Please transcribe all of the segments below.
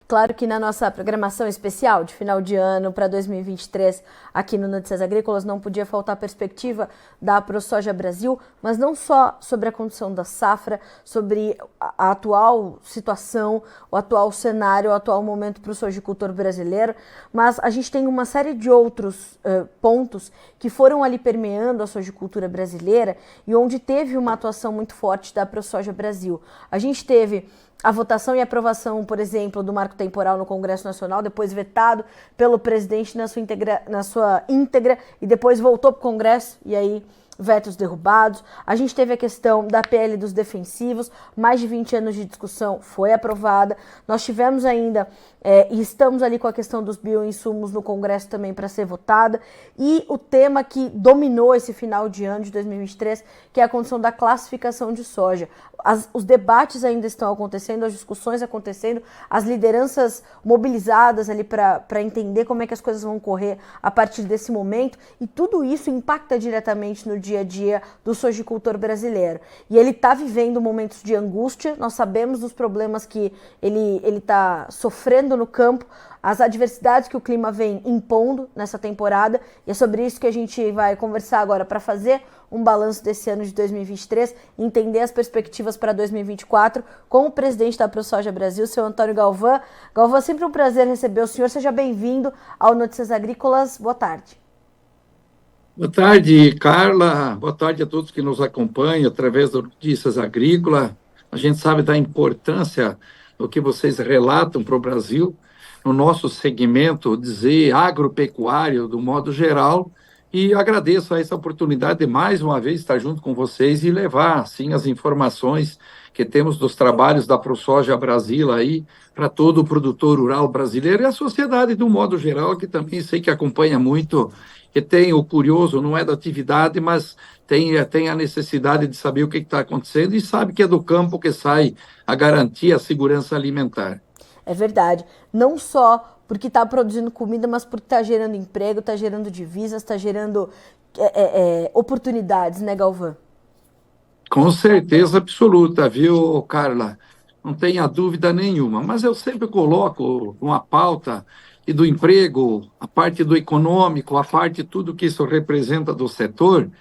Claro que na nossa programação especial de final de ano para 2023, aqui no Notícias Agrícolas, não podia faltar a perspectiva da ProSoja Brasil, mas não só sobre a condição da safra, sobre a atual situação, o atual cenário, o atual momento para o sojicultor brasileiro, mas a gente tem uma série de outros pontos que foram ali permeando a sojicultura brasileira e onde teve uma atuação muito forte da ProSoja Brasil. A gente teve a votação e aprovação, por exemplo, do marco temporal no Congresso Nacional, depois vetado pelo presidente na sua íntegra e depois voltou para o Congresso e aí vetos derrubados. A gente teve a questão da PL dos defensivos, mais de 20 anos de discussão, foi aprovada. Nós tivemos ainda, e estamos ali com a questão dos bioinsumos no Congresso também para ser votada, e o tema que dominou esse final de ano de 2023, que é a condição da classificação de soja. Os debates ainda estão acontecendo, as discussões acontecendo, as lideranças mobilizadas ali para entender como é que as coisas vão correr a partir desse momento, e tudo isso impacta diretamente no dia a dia do sojicultor brasileiro. E ele está vivendo momentos de angústia, nós sabemos dos problemas que ele está sofrendo no campo, as adversidades que o clima vem impondo nessa temporada, e é sobre isso que a gente vai conversar agora para fazer um balanço desse ano de 2023, entender as perspectivas para 2024 com o presidente da ProSoja Brasil, seu Antônio Galvão. Galvão, sempre um prazer receber o senhor, seja bem-vindo ao Notícias Agrícolas, boa tarde. Boa tarde, Carla, boa tarde a todos que nos acompanham através do Notícias Agrícolas. A gente sabe da importância do que vocês relatam para o Brasil, no nosso segmento, dizer agropecuário, do modo geral, e agradeço a essa oportunidade de mais uma vez estar junto com vocês e levar, assim, as informações que temos dos trabalhos da ProSoja Brasil aí para todo o produtor rural brasileiro e a sociedade do modo geral, que também sei que acompanha muito, que tem o curioso, não é da atividade, mas tem a necessidade de saber o que está acontecendo e sabe que é do campo que sai a garantia, a segurança alimentar. É verdade. Não só porque está produzindo comida, mas porque está gerando emprego, está gerando divisas, está gerando oportunidades, né, Galvão? Com certeza absoluta, viu, Carla? Não tenha dúvida nenhuma. Mas eu sempre coloco uma pauta e do emprego, a parte do econômico, a parte de tudo que isso representa do setor.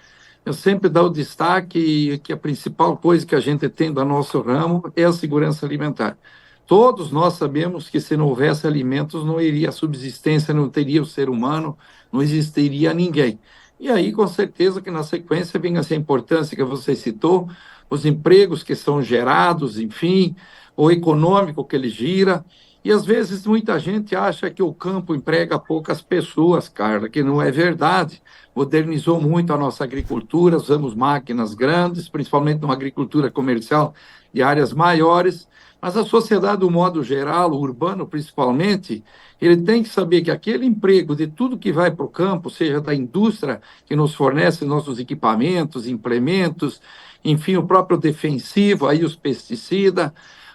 Eu sempre dou o destaque que a principal coisa que a gente tem do nosso ramo é a segurança alimentar. Todos nós sabemos que se não houvesse alimentos, não iria a subsistência, não teria o ser humano, não existiria ninguém. E aí, com certeza, que na sequência vem essa importância que você citou, os empregos que são gerados, enfim, o econômico que ele gira. E às vezes muita gente acha que o campo emprega poucas pessoas, Carla, que não é verdade. Modernizou muito a nossa agricultura, usamos máquinas grandes, principalmente numa agricultura comercial de áreas maiores, mas a sociedade, do modo geral, o urbano principalmente, ele tem que saber que aquele emprego de tudo que vai para o campo, seja da indústria que nos fornece nossos equipamentos, implementos, enfim, o próprio defensivo, aí os pesticidas,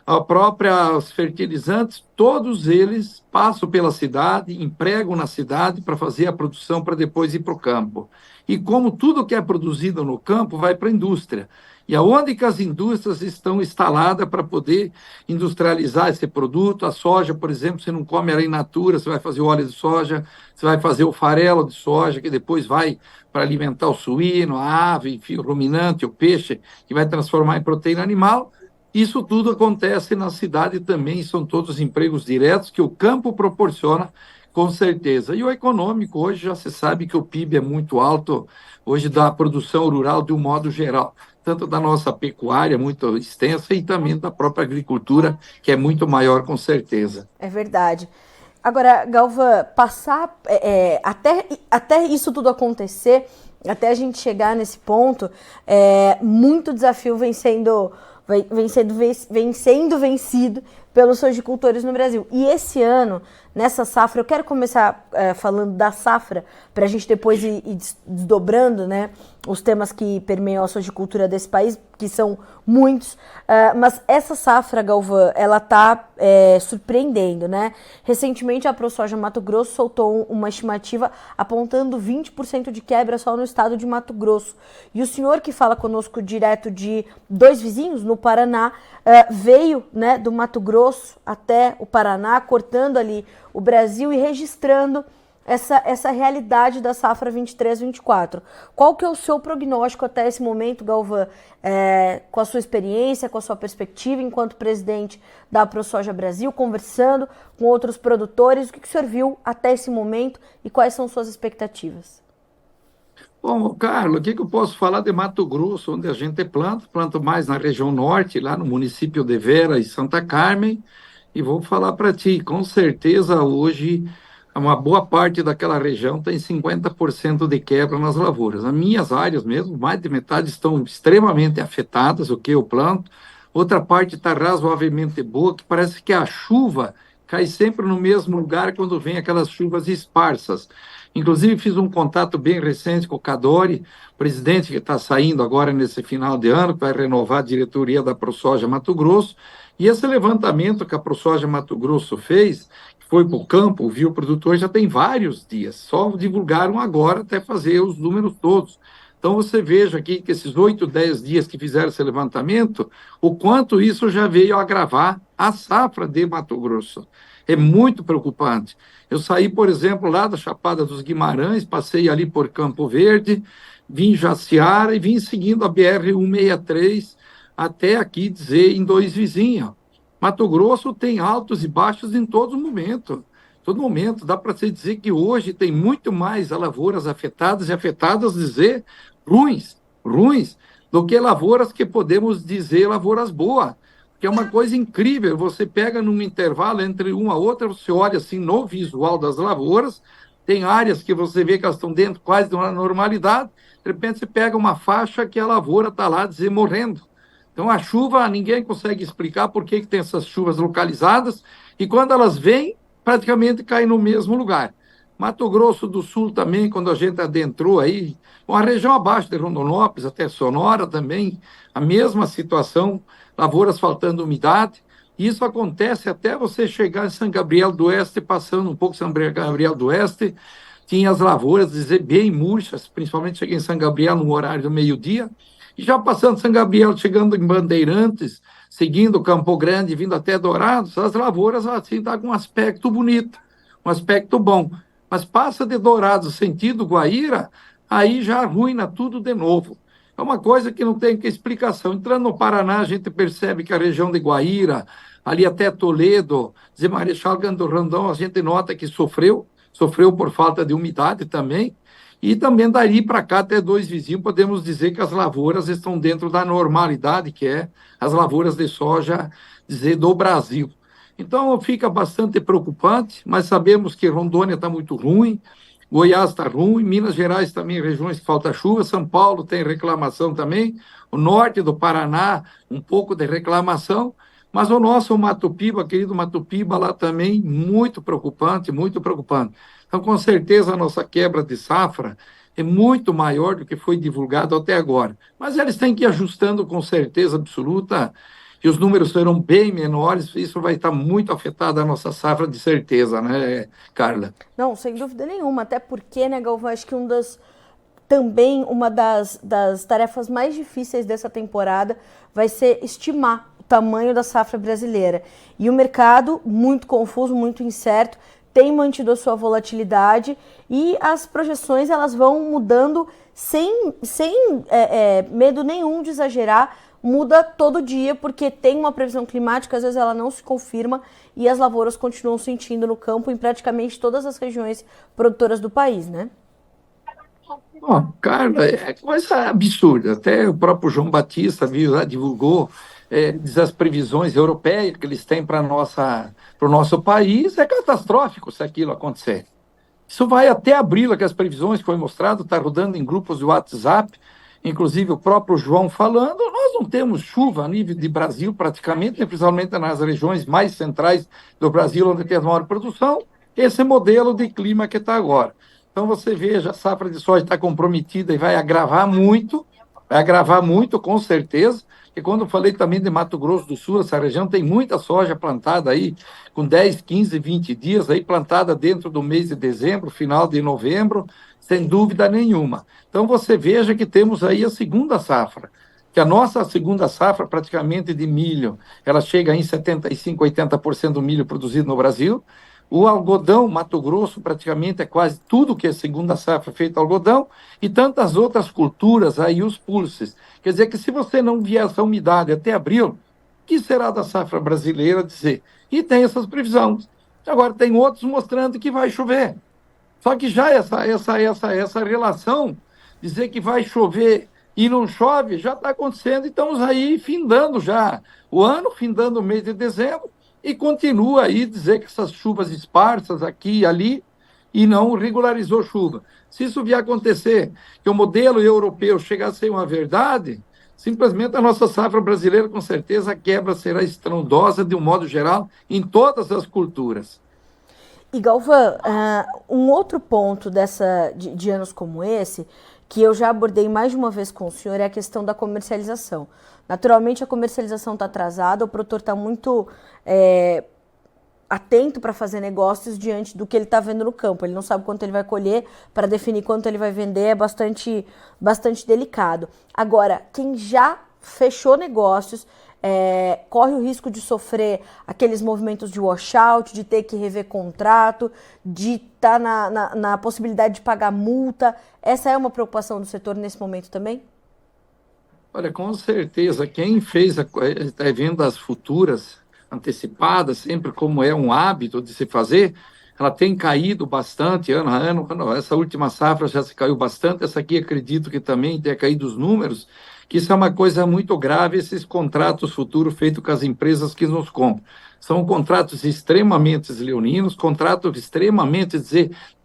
os fertilizantes, todos eles passam pela cidade, empregam na cidade para fazer a produção para depois ir para o campo. E como tudo que é produzido no campo vai para a indústria. E aonde que as indústrias estão instaladas para poder industrializar esse produto? A soja, por exemplo, você não come ela in natura, você vai fazer o óleo de soja, você vai fazer o farelo de soja, que depois vai para alimentar o suíno, a ave, enfim, o ruminante, o peixe, que vai transformar em proteína animal. Isso tudo acontece na cidade também, são todos empregos diretos que o campo proporciona, com certeza. E o econômico, hoje já se sabe que o PIB é muito alto, hoje da produção rural de um modo geral, tanto da nossa pecuária muito extensa e também da própria agricultura, que é muito maior, com certeza. É verdade. Agora, Galvão, passar até isso tudo acontecer, até a gente chegar nesse ponto, muito desafio vem sendo vencido pelos sojicultores no Brasil. E esse ano, nessa safra, eu quero começar falando da safra, para a gente depois ir desdobrando, né, os temas que permeiam a sojicultura desse país, que são muitos, mas essa safra, Galvão, ela está surpreendendo, né? Recentemente, a ProSoja Mato Grosso soltou uma estimativa apontando 20% de quebra só no estado de Mato Grosso. E o senhor que fala conosco direto de dois vizinhos, no no Paraná, veio, né, do Mato Grosso até o Paraná, cortando ali o Brasil e registrando essa realidade da safra 23-24. Qual que é o seu prognóstico até esse momento, Galvão, com a sua experiência, com a sua perspectiva enquanto presidente da ProSoja Brasil, conversando com outros produtores, o que o senhor viu até esse momento e quais são suas expectativas? Bom, Carlos, o que eu posso falar de Mato Grosso, onde a gente planta mais na região norte, lá no município de Vera e Santa Carmen, e vou falar para ti, com certeza hoje uma boa parte daquela região tem 50% de quebra nas lavouras. As minhas áreas mesmo, mais de metade estão extremamente afetadas, o que eu planto, outra parte está razoavelmente boa, que parece que a chuva cai sempre no mesmo lugar quando vem aquelas chuvas esparsas. Inclusive, fiz um contato bem recente com o Cadori, presidente que está saindo agora nesse final de ano, que vai renovar a diretoria da ProSoja Mato Grosso, e esse levantamento que a ProSoja Mato Grosso fez, que foi para o campo, viu o produtor, já tem vários dias, só divulgaram agora até fazer os números todos. Então, você veja aqui que esses 8, 10 dias que fizeram esse levantamento, o quanto isso já veio agravar a safra de Mato Grosso. É muito preocupante. Eu saí, por exemplo, lá da Chapada dos Guimarães, passei ali por Campo Verde, vim Jaciara e vim seguindo a BR-163 até aqui dizer em Dois Vizinhos. Mato Grosso tem altos e baixos em todo momento. Todo momento, dá para se dizer que hoje tem muito mais lavouras afetadas e afetadas dizer ruins, do que lavouras que podemos dizer lavouras boas. Que é uma coisa incrível, você pega num intervalo entre uma a outra, você olha assim no visual das lavouras, tem áreas que você vê que elas estão dentro quase de uma normalidade, de repente você pega uma faixa que a lavoura está lá dizer morrendo. Então a chuva, ninguém consegue explicar por que tem essas chuvas localizadas, e quando elas vêm, praticamente cai no mesmo lugar. Mato Grosso do Sul também, quando a gente adentrou aí, bom, a região abaixo de Rondonópolis, até Sonora também, a mesma situação, lavouras faltando umidade. Isso acontece até você chegar em São Gabriel do Oeste, passando um pouco São Gabriel do Oeste, tinha as lavouras, dizer, bem murchas, principalmente cheguei em São Gabriel no horário do meio-dia, e já passando São Gabriel, chegando em Bandeirantes, seguindo Campo Grande, vindo até Dourados, as lavouras assim estão com um aspecto bonito, um aspecto bom. Mas passa de Dourados, sentido Guaíra, aí já arruina tudo de novo. É uma coisa que não tem que explicação. Entrando no Paraná, a gente percebe que a região de Guaíra, ali até Toledo, Zé Marechal Gando Rondon, a gente nota que sofreu por falta de umidade também. E também dali para cá, até Dois Vizinhos, podemos dizer que as lavouras estão dentro da normalidade, que é as lavouras de soja, dizer, do Brasil. Então, fica bastante preocupante, mas sabemos que Rondônia está muito ruim, Goiás está ruim, Minas Gerais também, regiões que falta chuva, São Paulo tem reclamação também, o norte do Paraná, um pouco de reclamação, mas o nosso Mato Piba, querido Mato Piba, lá também, muito preocupante, muito preocupante. Então, com certeza, a nossa quebra de safra é muito maior do que foi divulgado até agora. Mas eles têm que ir ajustando com certeza absoluta, e os números serão bem menores, isso vai estar muito afetado a nossa safra de certeza, né, Carla? Não, sem dúvida nenhuma, até porque, né, Galvão, acho que também uma das tarefas mais difíceis dessa temporada vai ser estimar o tamanho da safra brasileira. E o mercado, muito confuso, muito incerto, tem mantido a sua volatilidade e as projeções elas vão mudando sem medo nenhum de exagerar, muda todo dia, porque tem uma previsão climática, às vezes ela não se confirma e as lavouras continuam sentindo no campo em praticamente todas as regiões produtoras do país, né? Bom, Carla, é coisa absurda. Até o próprio João Batista viu, lá, divulgou, diz as previsões europeias que eles têm para o nosso país. É catastrófico se aquilo acontecer. Isso vai até abril, que as previsões que foi mostrado, está rodando em grupos de WhatsApp, inclusive o próprio João falando, nós não temos chuva a nível de Brasil praticamente, principalmente nas regiões mais centrais do Brasil, onde tem a maior produção, esse modelo de clima que está agora. Então você veja, a safra de soja está comprometida e vai agravar muito, com certeza, e quando eu falei também de Mato Grosso do Sul, essa região tem muita soja plantada aí, com 10, 15, 20 dias, aí plantada dentro do mês de dezembro, final de novembro, sem dúvida nenhuma. Então você veja que temos aí a segunda safra. que a nossa segunda safra, praticamente de milho, ela chega em 75, 80% do milho produzido no Brasil. O algodão, Mato Grosso, praticamente é quase tudo que é segunda safra feito algodão, e tantas outras culturas aí, os pulses. Quer dizer que se você não vier essa umidade até abril, o que será da safra brasileira dizer? E tem essas previsões. Agora, tem outros mostrando que vai chover. Só que já essa relação, dizer que vai chover e não chove, já está acontecendo, e estamos aí findando já o ano, findando o mês de dezembro, e continua aí dizer que essas chuvas esparsas aqui e ali, e não regularizou chuva. Se isso vier acontecer, que o modelo europeu chegar a ser uma verdade, simplesmente a nossa safra brasileira, com certeza, a quebra será estrondosa de um modo geral em todas as culturas. E Galvão, um outro ponto de anos como esse, que eu já abordei mais de uma vez com o senhor, é a questão da comercialização. Naturalmente, a comercialização está atrasada, o produtor está muito atento para fazer negócios diante do que ele está vendo no campo. Ele não sabe quanto ele vai colher, para definir quanto ele vai vender é bastante delicado. Agora, quem já fechou negócios corre o risco de sofrer aqueles movimentos de washout, de ter que rever contrato, de estar na possibilidade de pagar multa. Essa é uma preocupação do setor nesse momento também? Olha, com certeza, quem fez vendas futuras antecipadas, sempre como é um hábito de se fazer, ela tem caído bastante ano a ano. Essa última safra já se caiu bastante, essa aqui acredito que também tenha caído os números, que isso é uma coisa muito grave, esses contratos futuros feitos com as empresas que nos compram. São contratos extremamente leoninos, contratos extremamente,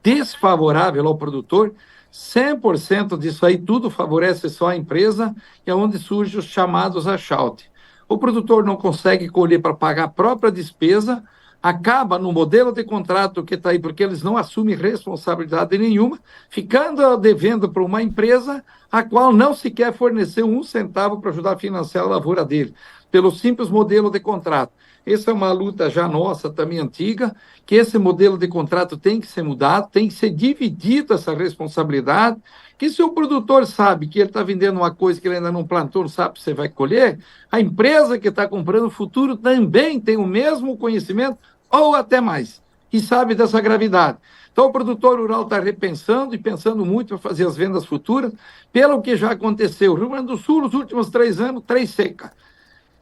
desfavoráveis ao produtor. 100% disso aí, tudo favorece só a empresa, e é onde surgem os chamados achalt. O produtor não consegue colher para pagar a própria despesa, acaba no modelo de contrato que está aí, porque eles não assumem responsabilidade nenhuma, ficando devendo para uma empresa a qual não se quer fornecer um centavo para ajudar a financiar a lavoura dele, pelo simples modelo de contrato. Essa é uma luta já nossa, também antiga, que esse modelo de contrato tem que ser mudado, tem que ser dividido essa responsabilidade, que se o produtor sabe que ele está vendendo uma coisa que ele ainda não plantou, não sabe se você vai colher, a empresa que está comprando o futuro também tem o mesmo conhecimento, ou até mais, e sabe dessa gravidade. Então, o produtor rural está repensando e pensando muito para fazer as vendas futuras, pelo que já aconteceu. O Rio Grande do Sul, nos últimos 3 anos, 3 secas.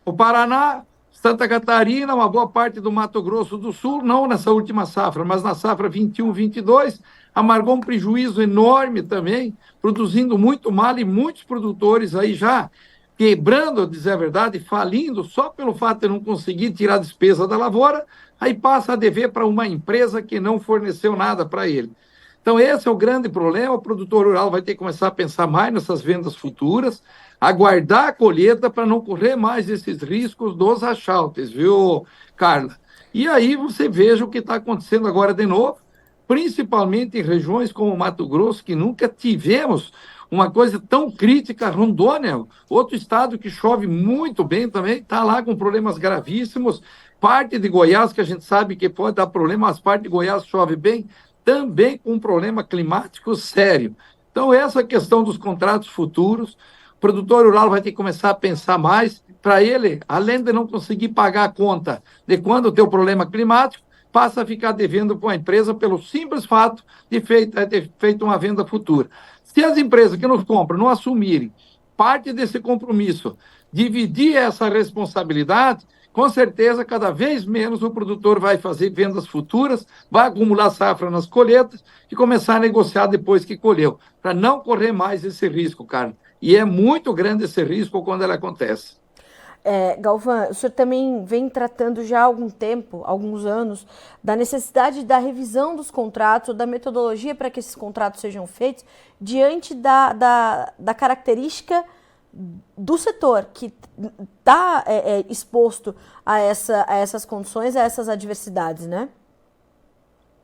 O Paraná, Santa Catarina, uma boa parte do Mato Grosso do Sul, não nessa última safra, mas na safra 21, 22, amargou um prejuízo enorme também, produzindo muito mal, e muitos produtores aí já quebrando, a dizer a verdade, falindo, só pelo fato de não conseguir tirar a despesa da lavoura, aí passa a dever para uma empresa que não forneceu nada para ele. Então, esse é o grande problema. O produtor rural vai ter que começar a pensar mais nessas vendas futuras, aguardar a colheita para não correr mais esses riscos dos achaltes, viu, Carla? E aí você veja o que está acontecendo agora de novo, principalmente em regiões como Mato Grosso, que nunca tivemos uma coisa tão crítica. Rondônia, outro estado que chove muito bem também, está lá com problemas gravíssimos. Parte de Goiás, que a gente sabe que pode dar problema, mas parte de Goiás chove bem, também com um problema climático sério. Então, essa questão dos contratos futuros, o produtor rural vai ter que começar a pensar mais, para ele, além de não conseguir pagar a conta de quando tem o problema climático, passa a ficar devendo para a empresa pelo simples fato de ter feito uma venda futura. Se as empresas que nos compram não assumirem parte desse compromisso, dividir essa responsabilidade, com certeza, cada vez menos o produtor vai fazer vendas futuras, vai acumular safra nas colheitas e começar a negociar depois que colheu, para não correr mais esse risco, cara. E é muito grande esse risco quando ele acontece. Galvão, o senhor também vem tratando já há algum tempo, alguns anos, da necessidade da revisão dos contratos, da metodologia para que esses contratos sejam feitos, diante da característica do setor que está exposto a essas condições, a essas adversidades, né?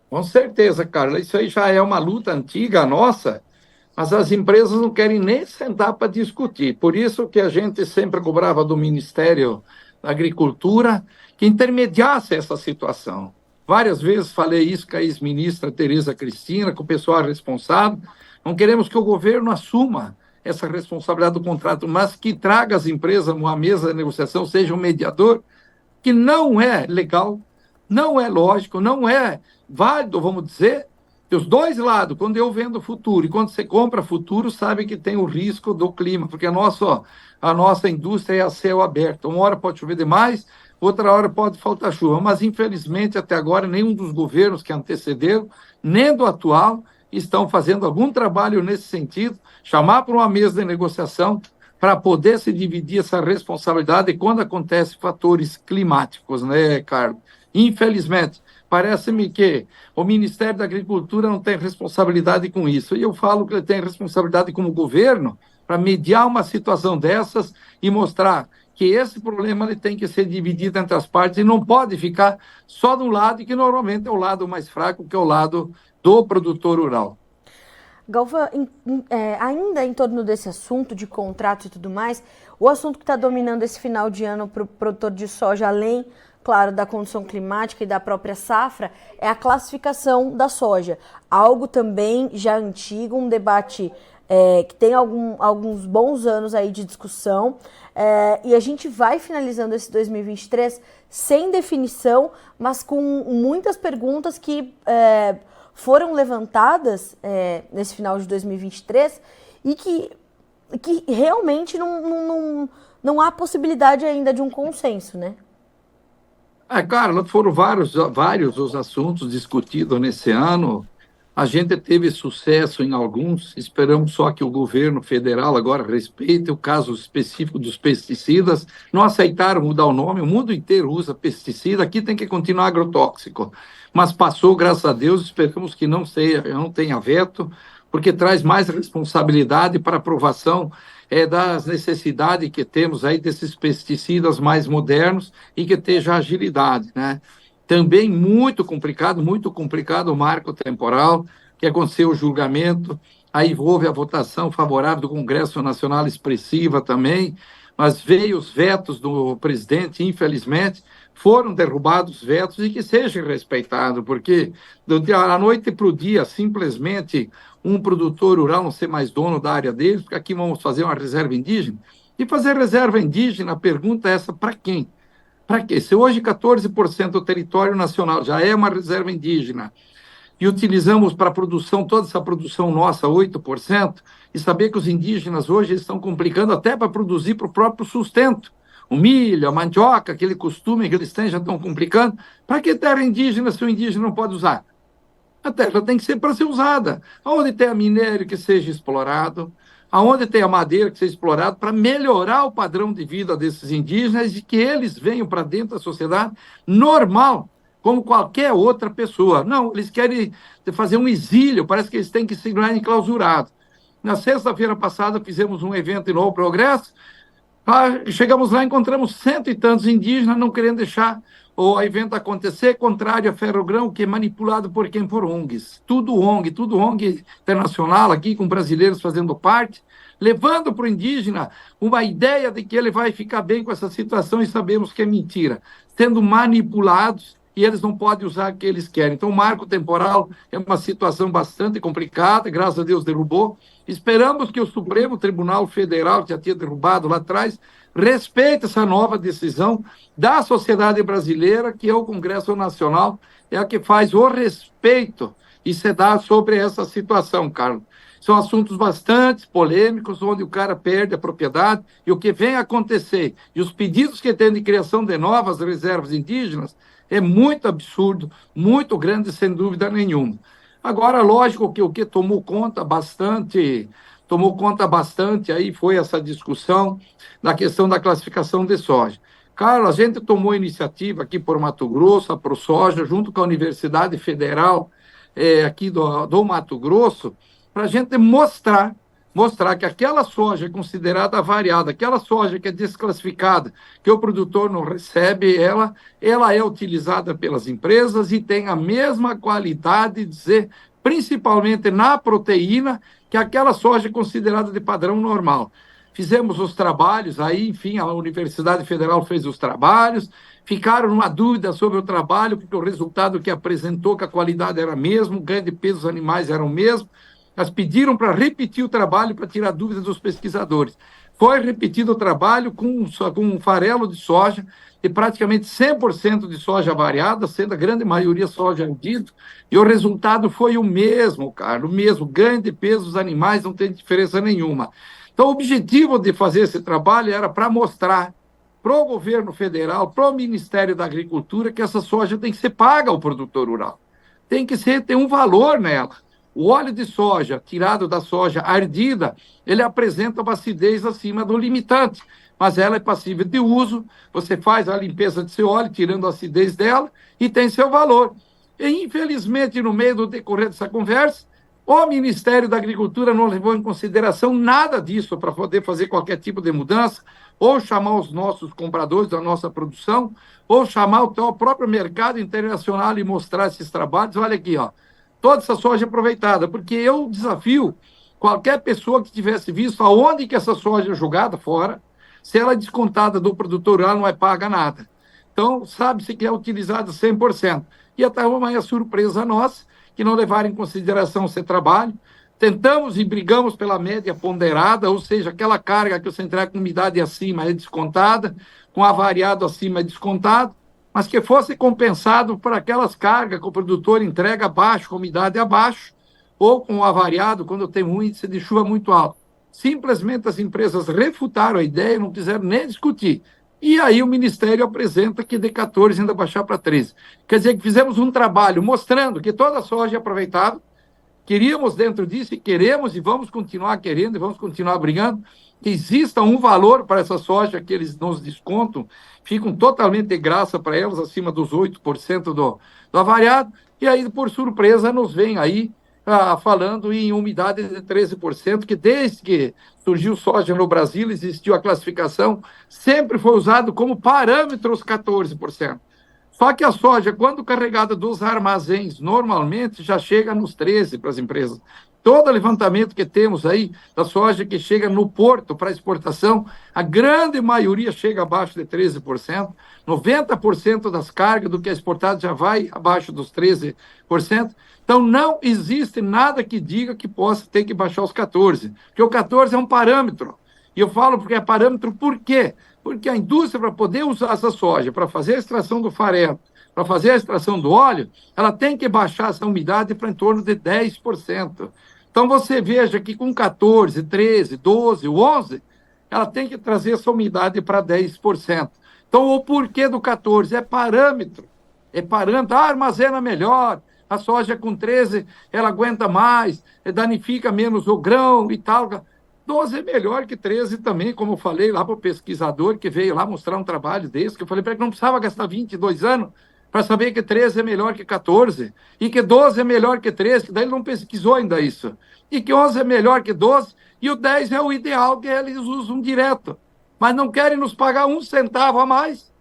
Com certeza, Carla. Isso aí já é uma luta antiga nossa, mas as empresas não querem nem sentar para discutir. Por isso que a gente sempre cobrava do Ministério da Agricultura que intermediasse essa situação. Várias vezes falei isso com a ex-ministra Tereza Cristina, com o pessoal responsável. Não queremos que o governo assuma essa responsabilidade do contrato, mas que traga as empresas a uma mesa de negociação, seja um mediador, que não é legal, não é lógico, não é válido, vamos dizer, que os dois lados, quando eu vendo futuro e quando você compra futuro, sabe que tem o risco do clima, porque a nossa indústria é a céu aberto. Uma hora pode chover demais, outra hora pode faltar chuva, mas infelizmente até agora nenhum dos governos que antecederam, nem do atual, estão fazendo algum trabalho nesse sentido, chamar para uma mesa de negociação para poder se dividir essa responsabilidade quando acontecem fatores climáticos, né, Carlos? Infelizmente, parece-me que o Ministério da Agricultura não tem responsabilidade com isso. E eu falo que ele tem responsabilidade como governo para mediar uma situação dessas e mostrar que esse problema ele tem que ser dividido entre as partes e não pode ficar só de um lado, que normalmente é o lado mais fraco, que é o lado do produtor rural. Galvão, ainda em torno desse assunto de contratos e tudo mais, o assunto que está dominando esse final de ano para o produtor de soja, além, claro, da condição climática e da própria safra, é a classificação da soja. Algo também já antigo, um debate que tem alguns bons anos aí de discussão, e a gente vai finalizando esse 2023 sem definição, mas com muitas perguntas que foram levantadas nesse final de 2023 e que realmente não há possibilidade ainda de um consenso, né? Cara, foram vários os assuntos discutidos nesse ano. A gente teve sucesso em alguns, esperamos só que o governo federal agora respeite o caso específico dos pesticidas. Não aceitaram mudar o nome, o mundo inteiro usa pesticida, aqui tem que continuar agrotóxico. Mas passou, graças a Deus, esperamos que não tenha veto, porque traz mais responsabilidade para aprovação das necessidades que temos aí desses pesticidas mais modernos e que esteja agilidade, né? Também muito complicado o marco temporal, que aconteceu o julgamento, aí houve a votação favorável do Congresso Nacional expressiva também, mas veio os vetos do presidente, infelizmente, foram derrubados os vetos e que seja respeitado, porque da noite para o dia, simplesmente um produtor rural não ser mais dono da área dele, porque aqui vamos fazer uma reserva indígena, e fazer reserva indígena, a pergunta é essa, para quem? Para quê? Se hoje 14% do território nacional já é uma reserva indígena e utilizamos para a produção, toda essa produção nossa, 8%, e saber que os indígenas hoje estão complicando até para produzir para o próprio sustento. O milho, a mandioca, aquele costume que eles têm já estão complicando. Para que terra indígena se o indígena não pode usar? A terra tem que ser para ser usada. Onde tem a minério que seja explorado, aonde tem a madeira que seja explorada para melhorar o padrão de vida desses indígenas e que eles venham para dentro da sociedade normal, como qualquer outra pessoa. Não, eles querem fazer um exílio, parece que eles têm que se tornar enclausurados. Na sexta-feira passada fizemos um evento em Novo Progresso, chegamos lá, encontramos 100 e tantos indígenas não querendo deixar o evento acontecer, contrário a Ferrogrão, que é manipulado por quem? Por ONGs. Tudo ONG internacional aqui, com brasileiros fazendo parte, levando para o indígena uma ideia de que ele vai ficar bem com essa situação e sabemos que é mentira, sendo manipulados e eles não podem usar o que eles querem. Então, o marco temporal é uma situação bastante complicada, graças a Deus derrubou. Esperamos que o Supremo Tribunal Federal, que já tinha derrubado lá atrás, respeite essa nova decisão da sociedade brasileira, que é o Congresso Nacional, é a que faz o respeito e se dá sobre essa situação, Carlos. São assuntos bastante polêmicos, onde o cara perde a propriedade, e o que vem acontecer, e os pedidos que tem de criação de novas reservas indígenas, é muito absurdo, muito grande, sem dúvida nenhuma. Agora, lógico que o que tomou conta bastante aí foi essa discussão da questão da classificação de soja. Carlos, a gente tomou iniciativa aqui por Mato Grosso, a ProSoja, junto com a Universidade Federal aqui do Mato Grosso, para a gente mostrar que aquela soja é considerada variada, aquela soja que é desclassificada, que o produtor não recebe, ela é utilizada pelas empresas e tem a mesma qualidade, principalmente na proteína, que aquela soja é considerada de padrão normal. Fizemos os trabalhos aí, enfim, a Universidade Federal fez os trabalhos, ficaram numa dúvida sobre o trabalho, porque o resultado que apresentou que a qualidade era a mesma, o ganho de peso dos animais era o mesmo, Elas pediram para repetir o trabalho para tirar dúvidas dos pesquisadores. Foi repetido o trabalho com um farelo de soja, de praticamente 100% de soja variada, sendo a grande maioria soja ardida, e o resultado foi o mesmo, cara, o mesmo. Ganho de peso dos animais não tem diferença nenhuma. Então, o objetivo de fazer esse trabalho era para mostrar para o governo federal, para o Ministério da Agricultura, que essa soja tem que ser paga ao produtor rural. Tem que ter um valor nela. O óleo de soja, tirado da soja ardida, ele apresenta uma acidez acima do limitante, mas ela é passível de uso, você faz a limpeza de seu óleo, tirando a acidez dela, e tem seu valor. E, infelizmente, no meio do decorrer dessa conversa, o Ministério da Agricultura não levou em consideração nada disso para poder fazer qualquer tipo de mudança, ou chamar os nossos compradores da nossa produção, ou chamar o próprio mercado internacional e mostrar esses trabalhos. Olha aqui, ó, toda essa soja aproveitada, porque eu desafio qualquer pessoa que tivesse visto aonde que essa soja é jogada fora, se ela é descontada do produtor rural, não é paga nada. Então, sabe-se que é utilizada 100%. E até uma é surpresa nossa, que não levaram em consideração esse trabalho. Tentamos e brigamos pela média ponderada, ou seja, aquela carga que você entrega com umidade acima é descontada, com avariado acima é descontado, mas que fosse compensado por aquelas cargas que o produtor entrega abaixo, com umidade abaixo, ou com o avariado, quando tem um índice de chuva muito alto. Simplesmente as empresas refutaram a ideia, não quiseram nem discutir. E aí o Ministério apresenta que de 14 ainda baixar para 13. Quer dizer que fizemos um trabalho mostrando que toda a soja é aproveitada, queríamos dentro disso e queremos e vamos continuar querendo e vamos continuar brigando, que exista um valor para essa soja que eles nos descontam, ficam totalmente de graça para elas, acima dos 8% do avariado, e aí, por surpresa, nos vem aí falando em umidade de 13%, que desde que surgiu soja no Brasil, existiu a classificação, sempre foi usado como parâmetro os 14%. Só que a soja, quando carregada dos armazéns, normalmente já chega nos 13% para as empresas. Todo levantamento que temos aí da soja que chega no porto para exportação, a grande maioria chega abaixo de 13%, 90% das cargas do que é exportado já vai abaixo dos 13%. Então, não existe nada que diga que possa ter que baixar os 14%, porque o 14% é um parâmetro. E eu falo porque é parâmetro por quê? Porque a indústria, para poder usar essa soja, para fazer a extração do farelo, para fazer a extração do óleo, ela tem que baixar essa umidade para em torno de 10%. Então, você veja que com 14, 13, 12, 11, ela tem que trazer essa umidade para 10%. Então, o porquê do 14? É parâmetro. É parâmetro. Armazena melhor. A soja com 13, ela aguenta mais, danifica menos o grão e tal. 12 é melhor que 13 também, como eu falei lá para o pesquisador que veio lá mostrar um trabalho desse, que eu falei para ele que não precisava gastar 22 anos para saber que 13 é melhor que 14, e que 12 é melhor que 13, que daí ele não pesquisou ainda isso, e que 11 é melhor que 12, e o 10 é o ideal que eles usam direto, mas não querem nos pagar um centavo a mais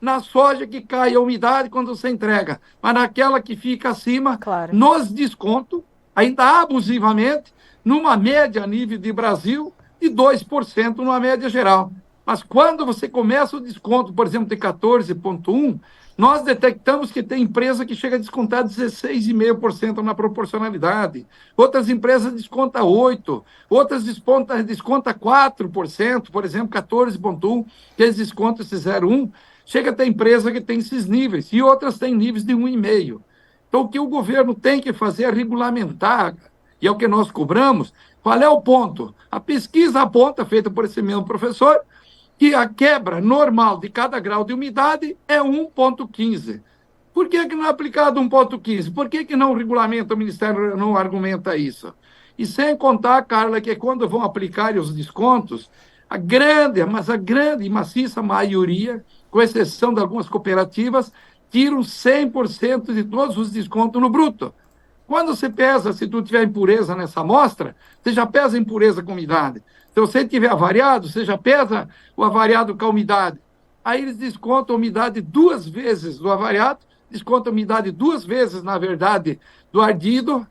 na soja que cai a umidade quando você entrega, mas naquela que fica acima, claro, nos desconto, ainda abusivamente, numa média a nível de Brasil, de 2% numa média geral. Mas quando você começa o desconto, por exemplo, de 14,1%, nós detectamos que tem empresa que chega a descontar 16,5% na proporcionalidade. Outras empresas descontam 8%, outras descontam 4%, por exemplo, 14,1%, que eles descontam esse 0,1%. Chega a ter empresa que tem esses níveis, e outras têm níveis de 1,5%. Então, o que o governo tem que fazer é regulamentar, e é o que nós cobramos. Qual é o ponto? A pesquisa aponta, feita por esse mesmo professor, que a quebra normal de cada grau de umidade é 1,15. Por que não é aplicado 1,15? Por que não regulamenta, o Ministério não argumenta isso? E sem contar, Carla, que quando vão aplicar os descontos, a grande e maciça maioria, com exceção de algumas cooperativas, tiram 100% de todos os descontos no bruto. Quando você pesa, se tu tiver impureza nessa amostra, você já pesa a impureza com umidade. Se você tiver avariado, você já pesa o avariado com a umidade. Aí eles descontam a umidade 2 vezes do avariado, descontam a umidade 2 vezes, na verdade, do ardido,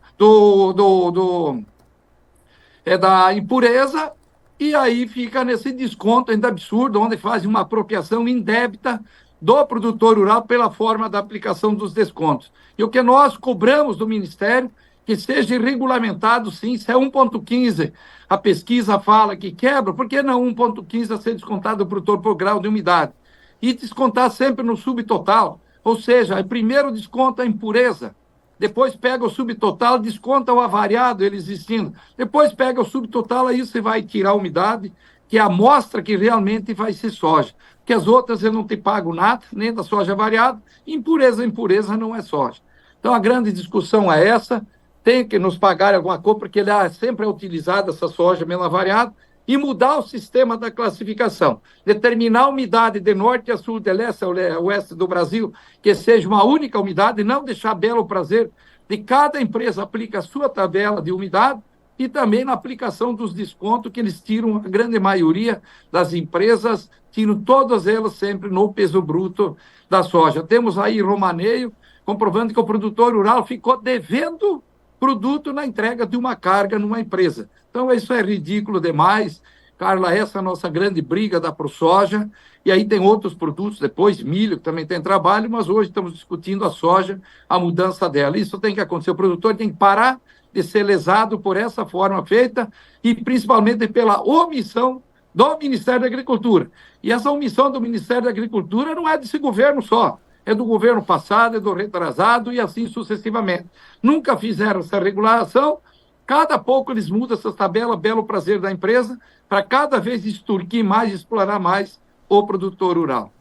da impureza, e aí fica nesse desconto ainda absurdo, onde fazem uma apropriação indébita do produtor rural pela forma da aplicação dos descontos. E o que nós cobramos do Ministério, que seja regulamentado, sim. Se é 1,15, a pesquisa fala que quebra, por que não 1,15 a ser descontado do produtor por grau de umidade? E descontar sempre no subtotal, ou seja, primeiro desconta a impureza, depois pega o subtotal, desconta o avariado, ele existindo, depois pega o subtotal, aí você vai tirar a umidade, que é a amostra que realmente vai ser soja, porque as outras eu não te pago nada, nem da soja variada, impureza não é soja. Então a grande discussão é essa, tem que nos pagar alguma coisa, porque sempre é utilizada essa soja menos variada, e mudar o sistema da classificação. Determinar a umidade de norte a sul, de leste a oeste do Brasil, que seja uma única umidade, não deixar belo prazer de cada empresa aplica a sua tabela de umidade e também na aplicação dos descontos que eles tiram, a grande maioria das empresas tiram todas elas sempre no peso bruto da soja. Temos aí Romaneio comprovando que o produtor rural ficou devendo produto na entrega de uma carga numa empresa. Então, isso é ridículo demais. Carla, essa é a nossa grande briga da ProSoja. E aí tem outros produtos, depois milho, que também tem trabalho, mas hoje estamos discutindo a soja, a mudança dela. Isso tem que acontecer. O produtor tem que parar de ser lesado por essa forma feita e principalmente pela omissão do Ministério da Agricultura. E essa omissão do Ministério da Agricultura não é desse governo só. É do governo passado, é do retrasado e assim sucessivamente. Nunca fizeram essa regulação, cada pouco eles mudam essa tabela, belo prazer da empresa, para cada vez extorquir mais, explorar mais o produtor rural.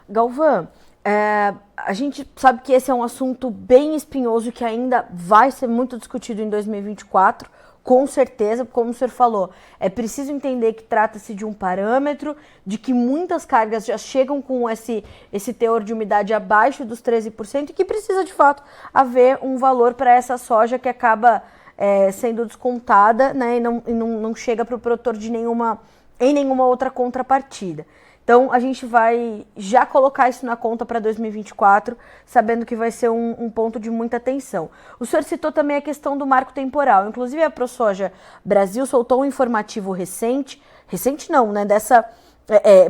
Galvão, a gente sabe que esse é um assunto bem espinhoso que ainda vai ser muito discutido em 2024, com certeza, como o senhor falou, é preciso entender que trata-se de um parâmetro, de que muitas cargas já chegam com esse teor de umidade abaixo dos 13% e que precisa, de fato, haver um valor para essa soja que acaba sendo descontada, né, e não chega para o produtor em nenhuma outra contrapartida. Então, a gente vai já colocar isso na conta para 2024, sabendo que vai ser um ponto de muita atenção. O senhor citou também a questão do marco temporal. Inclusive, a ProSoja Brasil soltou um informativo recente não, né,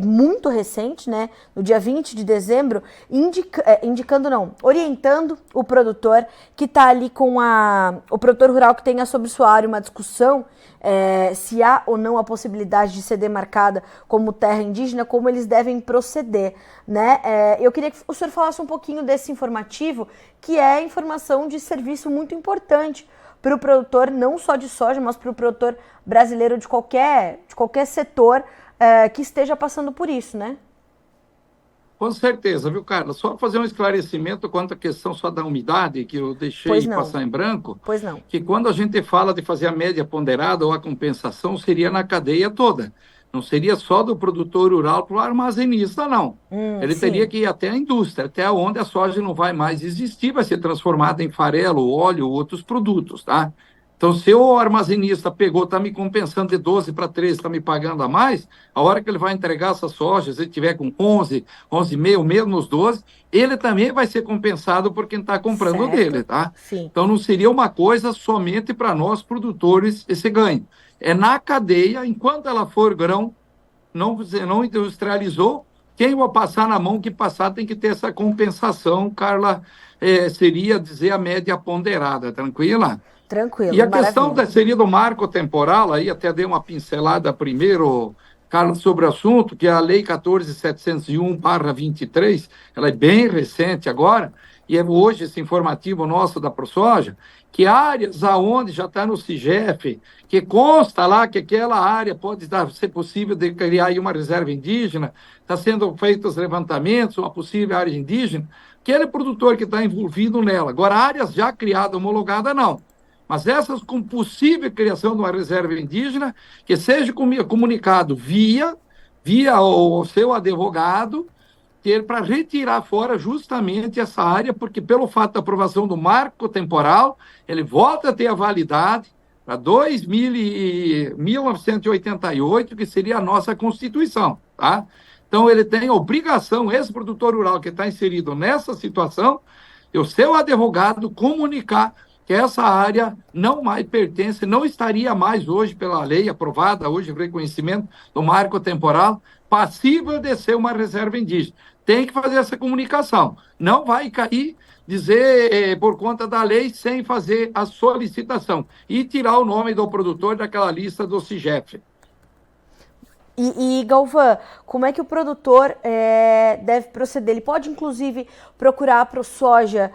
muito recente, né, no dia 20 de dezembro, orientando o produtor que está ali com o produtor rural que tenha sobre sua área uma discussão se há ou não a possibilidade de ser demarcada como terra indígena, como eles devem proceder, né? Eu queria que o senhor falasse um pouquinho desse informativo, que é informação de serviço muito importante para o produtor, não só de soja, mas para o produtor brasileiro de qualquer setor que esteja passando por isso, né? Com certeza, viu, Carla? Só fazer um esclarecimento quanto à questão só da umidade, que eu deixei passar em branco. Pois não. Que quando a gente fala de fazer a média ponderada ou a compensação, seria na cadeia toda. Não seria só do produtor rural para o armazenista, não. Ele teria que ir até a indústria, até onde a soja não vai mais existir, vai ser transformada em farelo, óleo ou outros produtos, tá? Então, se o armazenista pegou, está me compensando de 12 para 13, está me pagando a mais, a hora que ele vai entregar essa soja, se ele tiver com 11,5, menos 12, ele também vai ser compensado por quem está comprando dele, tá? Sim. Então, não seria uma coisa somente para nós produtores esse ganho. É na cadeia, enquanto ela for grão, não industrializou, quem vai passar na mão que passar tem que ter essa compensação, Carla, seria dizer a média ponderada, tranquila? Tranquilo, e a questão seria do marco temporal, aí até dei uma pincelada primeiro, Carlos, sobre o assunto, que é a Lei 14.701/23, ela é bem recente agora, e é hoje esse informativo nosso da ProSoja, que áreas aonde já está no CIGEF, que consta lá que aquela área pode ser possível de criar aí uma reserva indígena, está sendo feitos levantamentos, uma possível área indígena, aquele produtor que está envolvido nela. Agora, áreas já criadas, homologadas, não. Mas essas com possível criação de uma reserva indígena, que seja comunicado via o seu advogado, para retirar fora justamente essa área, porque pelo fato da aprovação do marco temporal, ele volta a ter a validade para 1988, que seria a nossa Constituição, tá? Então, ele tem a obrigação, esse produtor rural que está inserido nessa situação, o seu advogado comunicar que essa área não mais pertence, não estaria mais hoje pela lei aprovada, hoje o reconhecimento do marco temporal, passível de ser uma reserva indígena. Tem que fazer essa comunicação. Não vai cair, dizer por conta da lei, sem fazer a solicitação. E tirar o nome do produtor daquela lista do CIGEF. Galvão, como é que o produtor deve proceder? Ele pode, inclusive, procurar a ProSoja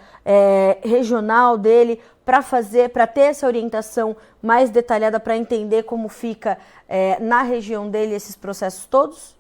regional dele para ter essa orientação mais detalhada, para entender como fica na região dele esses processos todos?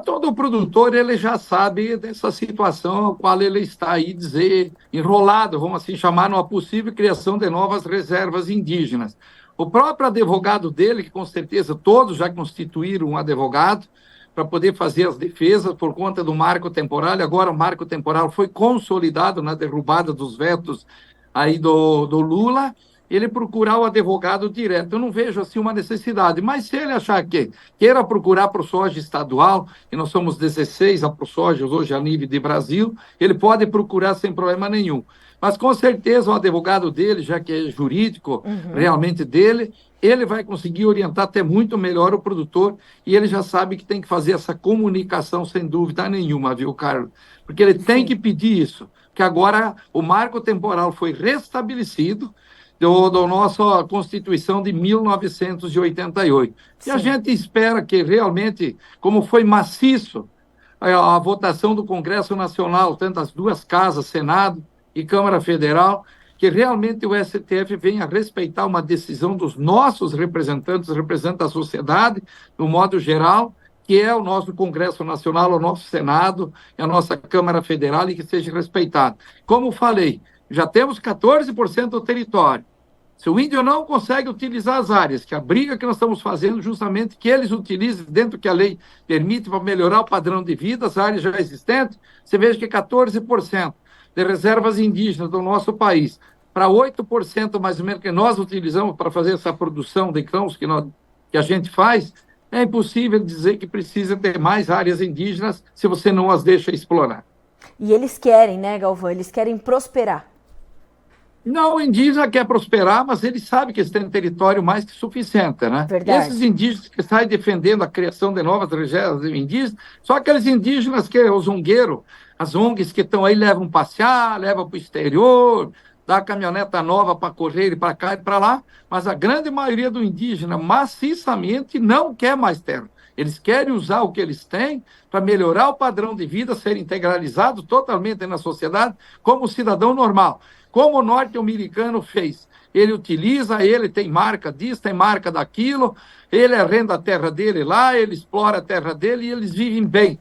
Todo produtor ele já sabe dessa situação a qual ele está aí, dizer, enrolado, vamos assim chamar, numa possível criação de novas reservas indígenas. O próprio advogado dele, que com certeza todos já constituíram um advogado para poder fazer as defesas por conta do marco temporal, e agora o marco temporal foi consolidado na derrubada dos vetos aí do Lula, ele procurar o advogado direto. Eu não vejo assim uma necessidade, mas se ele achar que queira procurar a ProSoja estadual, e nós somos 16 a ProSoja hoje a nível de Brasil, ele pode procurar sem problema nenhum. Mas com certeza o advogado dele, já que é jurídico realmente dele, ele vai conseguir orientar até muito melhor o produtor, e ele já sabe que tem que fazer essa comunicação sem dúvida nenhuma, viu, Carlos? Porque ele tem que pedir isso, que agora o marco temporal foi restabelecido, da nossa Constituição de 1988. Sim. E a gente espera que realmente, como foi maciço a votação do Congresso Nacional, tanto as duas casas, Senado e Câmara Federal, que realmente o STF venha respeitar uma decisão dos nossos representantes, representa a sociedade, no modo geral, que é o nosso Congresso Nacional, o nosso Senado e a nossa Câmara Federal, e que seja respeitado. Como falei, já temos 14% do território. Se o índio não consegue utilizar as áreas, que a briga que nós estamos fazendo justamente que eles utilizem dentro do que a lei permite para melhorar o padrão de vida, as áreas já existentes, você veja que 14% de reservas indígenas do nosso país, para 8% mais ou menos que nós utilizamos para fazer essa produção de grãos que a gente faz, é impossível dizer que precisa ter mais áreas indígenas se você não as deixa explorar. E eles querem, né, Galvão? Eles querem prosperar. Não, o indígena quer prosperar, mas ele sabe que eles têm território mais que suficiente, né? Verdade. Esses indígenas que saem defendendo a criação de novas reservas indígenas, só aqueles indígenas que os zongueiros, as ONGs que estão aí, levam passear, levam para o exterior, dá caminhoneta nova para correr e para cá e para lá, mas a grande maioria do indígena maciçamente não quer mais terra. Eles querem usar o que eles têm para melhorar o padrão de vida, ser integralizados totalmente na sociedade como cidadão normal. Como o norte-americano fez. Ele utiliza, ele tem marca disso, tem marca daquilo, ele arrenda a terra dele lá, ele explora a terra dele e eles vivem bem.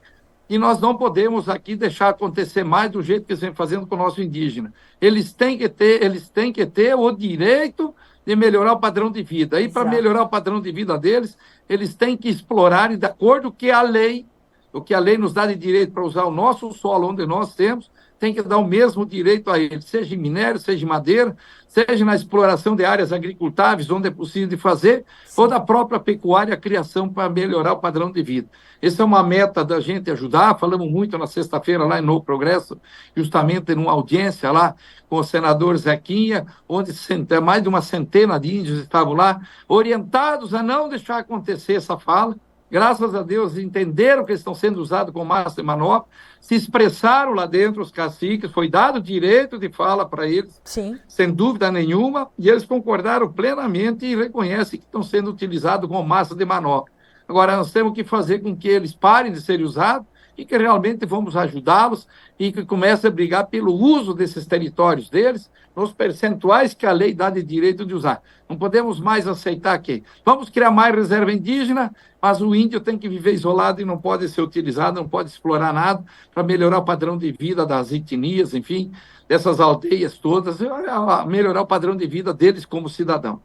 E nós não podemos aqui deixar acontecer mais do jeito que eles vêm fazendo com o nosso indígena. Eles têm que ter o direito de melhorar o padrão de vida. E para melhorar o padrão de vida deles, eles têm que explorar, e de acordo com o que a lei nos dá de direito para usar o nosso solo onde nós temos, tem que dar o mesmo direito a eles, seja em minério, seja em madeira, seja na exploração de áreas agricultáveis, onde é possível de fazer, sim, ou da própria pecuária, a criação para melhorar o padrão de vida. Essa é uma meta da gente ajudar, falamos muito na sexta-feira lá em Novo Progresso, justamente numa audiência lá com o senador Zequinha, onde mais de uma centena de índios estavam lá, orientados a não deixar acontecer essa fala. Graças a Deus, entenderam que eles estão sendo usados como massa de manobra, se expressaram lá dentro, os caciques, foi dado direito de fala para eles, sim, sem dúvida nenhuma, e eles concordaram plenamente e reconhecem que estão sendo utilizados como massa de manobra. Agora, nós temos que fazer com que eles parem de serem usados e que realmente vamos ajudá-los e que comecem a brigar pelo uso desses territórios deles, nos percentuais que a lei dá de direito de usar. Não podemos mais aceitar que vamos criar mais reserva indígena, mas o índio tem que viver isolado e não pode ser utilizado, não pode explorar nada para melhorar o padrão de vida das etnias, enfim, dessas aldeias todas, melhorar o padrão de vida deles como cidadão.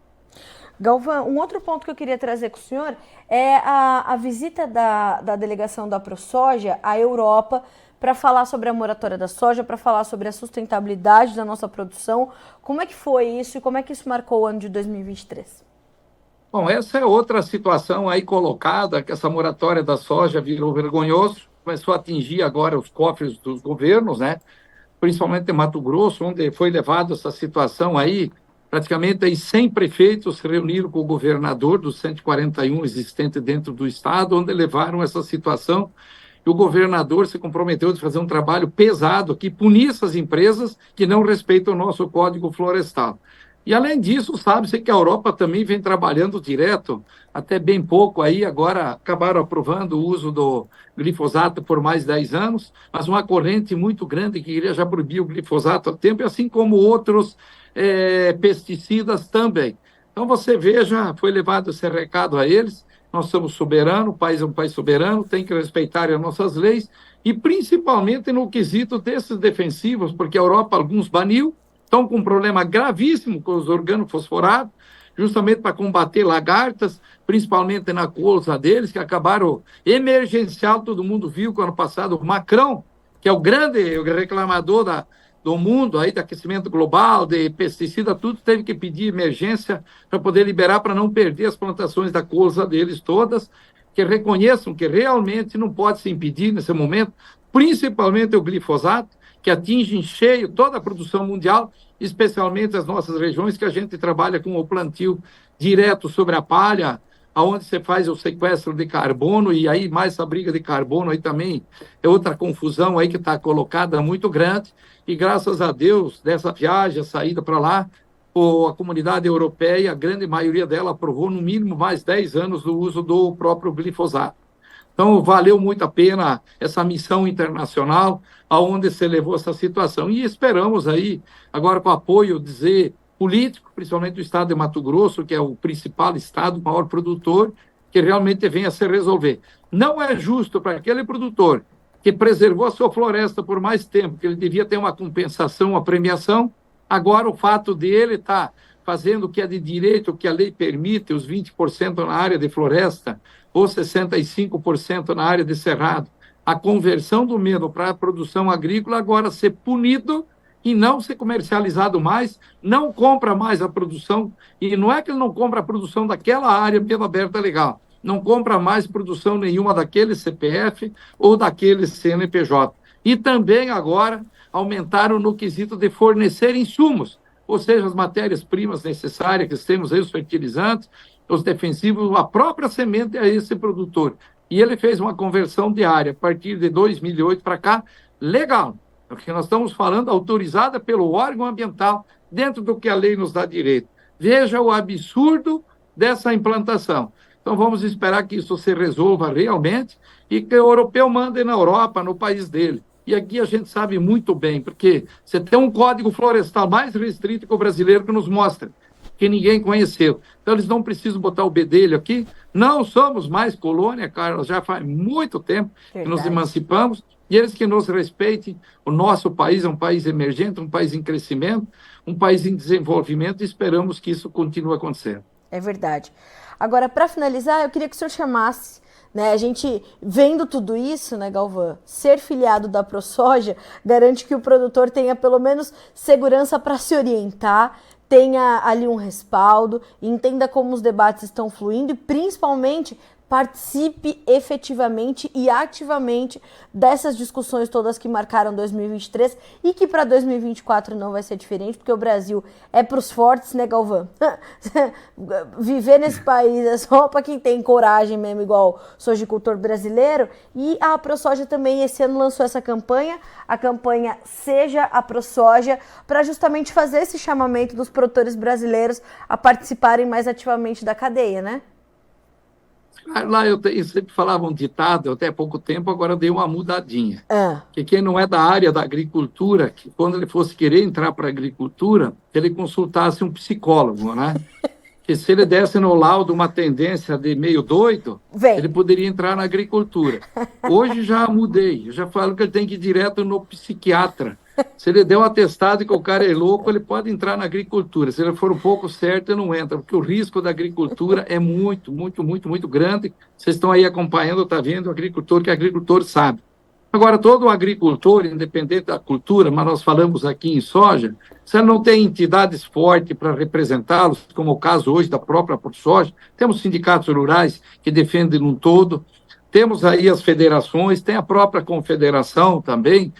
Galvão, um outro ponto que eu queria trazer com o senhor é a visita da delegação da ProSoja à Europa para falar sobre a moratória da soja, para falar sobre a sustentabilidade da nossa produção. Como é que foi isso e como é que isso marcou o ano de 2023? Bom, essa é outra situação aí colocada, que essa moratória da soja virou vergonhoso, começou a atingir agora os cofres dos governos, né? Principalmente em Mato Grosso, onde foi levada essa situação aí, praticamente aí 100 prefeitos se reuniram com o governador dos 141 existentes dentro do estado, onde levaram essa situação, e o governador se comprometeu de fazer um trabalho pesado aqui, punir essas empresas que não respeitam o nosso Código Florestal. E, além disso, sabe-se que a Europa também vem trabalhando direto, até bem pouco aí, agora acabaram aprovando o uso do glifosato por mais 10 anos, mas uma corrente muito grande que queria já proibir o glifosato há tempo, assim como outros pesticidas também. Então, você veja, foi levado esse recado a eles, nós somos soberanos, o país é um país soberano, tem que respeitar as nossas leis, e principalmente no quesito desses defensivos, porque a Europa alguns baniu, estão com um problema gravíssimo com os organofosforados, justamente para combater lagartas, principalmente na colza deles, que acabaram emergencial, todo mundo viu que ano passado o Macron, que é o grande reclamador do mundo, aí, de aquecimento global, de pesticida, tudo teve que pedir emergência para poder liberar, para não perder as plantações da colza deles todas, que reconheçam que realmente não pode se impedir nesse momento, principalmente o glifosato, que atinge em cheio toda a produção mundial, especialmente as nossas regiões, que a gente trabalha com o plantio direto sobre a palha, aonde você faz o sequestro de carbono, e aí mais essa briga de carbono aí também é outra confusão aí que está colocada muito grande, e graças a Deus, dessa viagem, a saída para lá, a comunidade europeia, a grande maioria dela aprovou no mínimo mais 10 anos do uso do próprio glifosato. Então, valeu muito a pena essa missão internacional, aonde se levou essa situação. E esperamos aí, agora com apoio, dizer, político, principalmente do estado de Mato Grosso, que é o principal estado, o maior produtor, que realmente venha a se resolver. Não é justo para aquele produtor que preservou a sua floresta por mais tempo, que ele devia ter uma compensação, uma premiação, agora o fato dele estar fazendo o que é de direito, o que a lei permite, os 20% na área de floresta, ou 65% na área de cerrado, a conversão do mesmo para a produção agrícola agora ser punido e não ser comercializado mais, não compra mais a produção, e não é que ele não compra a produção daquela área mesmo aberta legal, não compra mais produção nenhuma daquele CPF ou daquele CNPJ. E também agora aumentaram no quesito de fornecer insumos, ou seja, as matérias-primas necessárias que temos aí, os fertilizantes, os defensivos, a própria semente a esse produtor. E ele fez uma conversão diária, a partir de 2008 para cá, legal, porque nós estamos falando autorizada pelo órgão ambiental, dentro do que a lei nos dá direito. Veja o absurdo dessa implantação. Então, vamos esperar que isso se resolva realmente e que o europeu mande na Europa, no país dele. E aqui a gente sabe muito bem, porque você tem um código florestal mais restrito que o brasileiro que nos mostra, que ninguém conheceu. Então, eles não precisam botar o bedelho aqui. Não somos mais colônia, Carlos, já faz muito tempo que nos emancipamos, e eles que nos respeitem. O nosso país é um país emergente, um país em crescimento, um país em desenvolvimento, e esperamos que isso continue acontecendo. É verdade. Agora, para finalizar, eu queria que o senhor chamasse, né, a gente vendo tudo isso, né, Galvão, ser filiado da ProSoja garante que o produtor tenha pelo menos segurança para se orientar, tenha ali um respaldo, entenda como os debates estão fluindo e, principalmente, participe efetivamente e ativamente dessas discussões todas que marcaram 2023 e que para 2024 não vai ser diferente, porque o Brasil é para os fortes, né, Galvão? Viver nesse país é só para quem tem coragem mesmo, igual sojicultor brasileiro. E a ProSoja também esse ano lançou essa campanha, a campanha Seja a ProSoja, para justamente fazer esse chamamento dos produtores brasileiros a participarem mais ativamente da cadeia, né? Lá eu sempre falava um ditado, até há pouco tempo, agora dei uma mudadinha. Que quem não é da área da agricultura, que quando ele fosse querer entrar para a agricultura, ele consultasse um psicólogo, né? Que se ele desse no laudo uma tendência de meio doido, ele poderia entrar na agricultura. Hoje já mudei, eu já falo que ele tem que ir direto no psiquiatra. Se ele der um atestado que o cara é louco, ele pode entrar na agricultura. Se ele for um pouco certo, ele não entra, porque o risco da agricultura é muito, muito, muito, muito grande. Vocês estão aí acompanhando, está vendo o agricultor, que o agricultor sabe. Agora, todo agricultor, independente da cultura, mas nós falamos aqui em soja, se ele não tem entidades fortes para representá-los, como o caso hoje da própria ProSoja, temos sindicatos rurais que defendem um todo, temos aí as federações, tem a própria confederação também,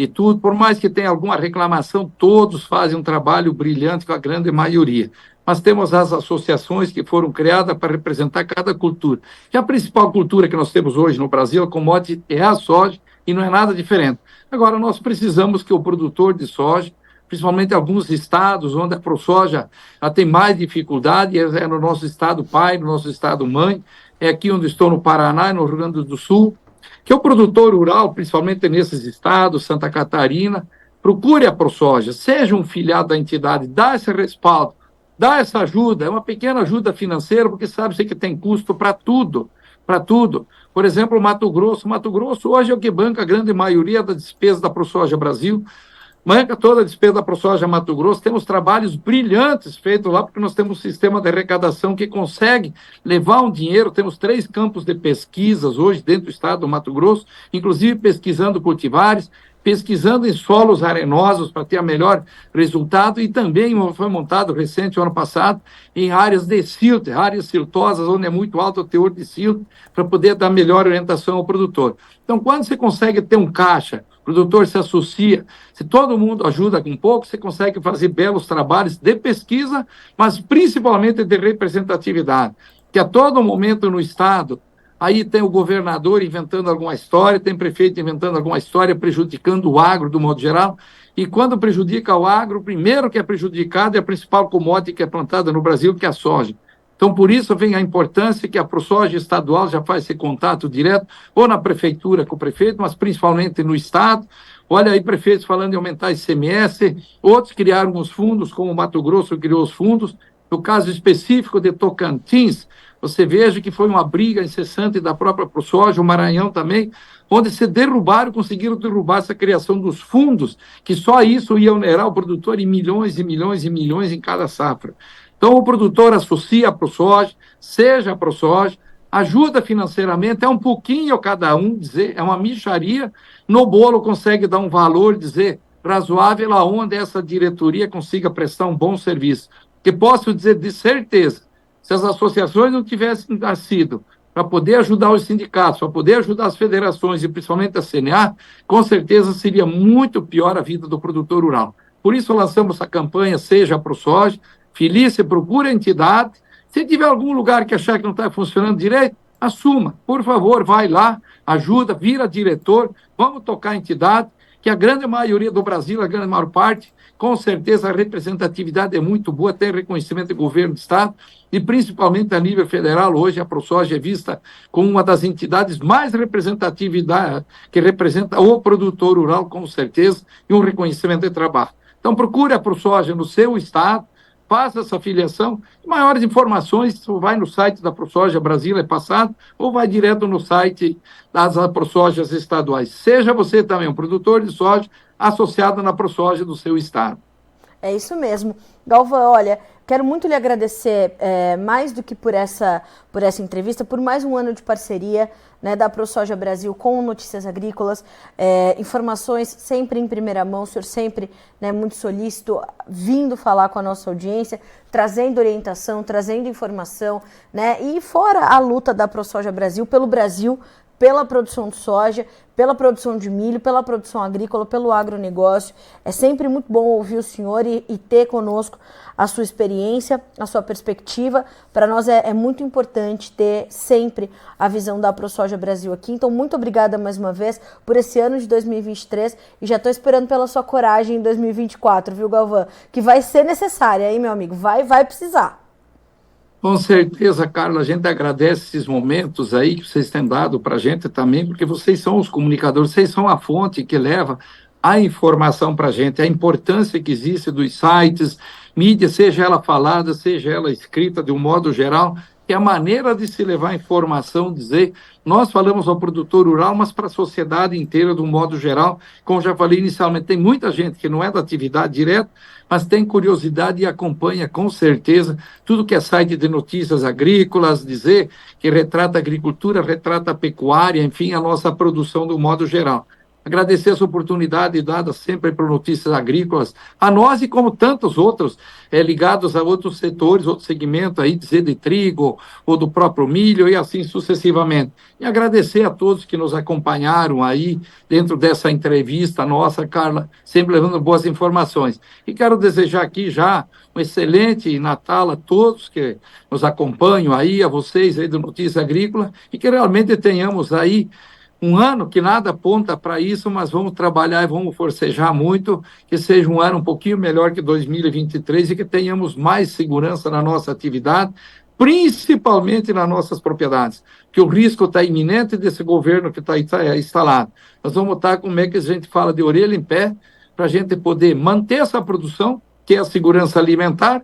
e tudo, por mais que tenha alguma reclamação, todos fazem um trabalho brilhante com a grande maioria. Mas temos as associações que foram criadas para representar cada cultura. E a principal cultura que nós temos hoje no Brasil, a commodity, é a soja, e não é nada diferente. Agora, nós precisamos que o produtor de soja, principalmente em alguns estados onde a ProSoja tem mais dificuldade, é no nosso estado pai, no nosso estado mãe, é aqui onde estou no Paraná e no Rio Grande do Sul, que o produtor rural, principalmente nesses estados, Santa Catarina, procure a ProSoja, seja um filiado da entidade, dá esse respaldo, dá essa ajuda, é uma pequena ajuda financeira, porque sabe-se que tem custo para tudo, para tudo. Por exemplo, Mato Grosso hoje é o que banca a grande maioria da despesa da ProSoja Brasil, banca toda a despesa da ProSoja Mato Grosso, temos trabalhos brilhantes feitos lá, porque nós temos um sistema de arrecadação que consegue levar um dinheiro, temos 3 campos de pesquisas hoje dentro do estado do Mato Grosso, inclusive pesquisando cultivares, pesquisando em solos arenosos para ter a melhor resultado, e também foi montado recente, ano passado, em áreas de silt, áreas siltosas, onde é muito alto o teor de silt, para poder dar melhor orientação ao produtor. Então, quando você consegue ter um caixa, o produtor se associa, se todo mundo ajuda com pouco, você consegue fazer belos trabalhos de pesquisa, mas principalmente de representatividade, que a todo momento no Estado, aí tem o governador inventando alguma história, tem prefeito inventando alguma história, prejudicando o agro do modo geral, e quando prejudica o agro, o primeiro que é prejudicado é a principal commodity que é plantada no Brasil, que é a soja. Então, por isso vem a importância que a ProSoja estadual já faz esse contato direto, ou na prefeitura com o prefeito, mas principalmente no estado. Olha aí, prefeitos falando em aumentar ICMS, outros criaram os fundos, como o Mato Grosso criou os fundos. No caso específico de Tocantins, você veja que foi uma briga incessante da própria ProSoja, o Maranhão também, onde conseguiram derrubar essa criação dos fundos, que só isso ia onerar o produtor em milhões e milhões e milhões em cada safra. Então, o produtor associa a ProSoja, seja a ProSoja, ajuda financeiramente, é um pouquinho cada um, dizer, é uma mixaria, no bolo consegue dar um valor, dizer, razoável, aonde essa diretoria consiga prestar um bom serviço. Que posso dizer de certeza, se as associações não tivessem nascido para poder ajudar os sindicatos, para poder ajudar as federações e principalmente a CNA, com certeza seria muito pior a vida do produtor rural. Por isso lançamos essa campanha, seja a ProSoja, Felícia, procura a entidade. Se tiver algum lugar que achar que não está funcionando direito, assuma. Por favor, vai lá, ajuda, vira diretor, vamos tocar a entidade, que a grande maioria do Brasil, a grande maior parte, com certeza a representatividade é muito boa, tem reconhecimento do governo do Estado, e principalmente a nível federal, hoje a ProSoja é vista como uma das entidades mais representatividade, que representa o produtor rural, com certeza, e um reconhecimento de trabalho. Então, procure a ProSoja no seu estado, faça essa filiação. Maiores informações, vai no site da ProSoja Brasil, é passado, ou vai direto no site das ProSojas estaduais. Seja você também um produtor de soja associado na ProSoja do seu estado. É isso mesmo. Galvão, olha, quero muito lhe agradecer, mais do que por essa entrevista, por mais um ano de parceria, né, da ProSoja Brasil com Notícias Agrícolas, informações sempre em primeira mão, o senhor sempre, né, muito solícito, vindo falar com a nossa audiência, trazendo orientação, trazendo informação, né, e fora a luta da ProSoja Brasil pelo Brasil, pela produção de soja, pela produção de milho, pela produção agrícola, pelo agronegócio. É sempre muito bom ouvir o senhor e ter conosco a sua experiência, a sua perspectiva. Para nós é muito importante ter sempre a visão da ProSoja Brasil aqui. Então, muito obrigada mais uma vez por esse ano de 2023 e já estou esperando pela sua coragem em 2024, viu, Galvão? Que vai ser necessária, hein, meu amigo? Vai precisar. Com certeza, Carla, a gente agradece esses momentos aí que vocês têm dado para a gente também, porque vocês são os comunicadores, vocês são a fonte que leva a informação para a gente, a importância que existe dos sites, mídia, seja ela falada, seja ela escrita de um modo geral, que é a maneira de se levar a informação, dizer, nós falamos ao produtor rural, mas para a sociedade inteira de um modo geral, como já falei inicialmente, tem muita gente que não é da atividade direta, mas tem curiosidade e acompanha com certeza tudo que é site de notícias agrícolas, dizer que retrata a agricultura, retrata a pecuária, enfim, a nossa produção do modo geral. Agradecer essa oportunidade dada sempre para Notícias Agrícolas, a nós e como tantos outros ligados a outros setores, outros segmentos, aí, dizer de trigo ou do próprio milho e assim sucessivamente. E agradecer a todos que nos acompanharam aí dentro dessa entrevista nossa, Carla, sempre levando boas informações. E quero desejar aqui já um excelente Natal a todos que nos acompanham aí, a vocês aí do Notícia Agrícola, e que realmente tenhamos aí um ano que nada aponta para isso, mas vamos trabalhar e vamos forcejar muito, que seja um ano um pouquinho melhor que 2023 e que tenhamos mais segurança na nossa atividade, principalmente nas nossas propriedades, que o risco está iminente desse governo que está instalado. Nós vamos estar, como é que a gente fala, de orelha em pé, para a gente poder manter essa produção, que é a segurança alimentar,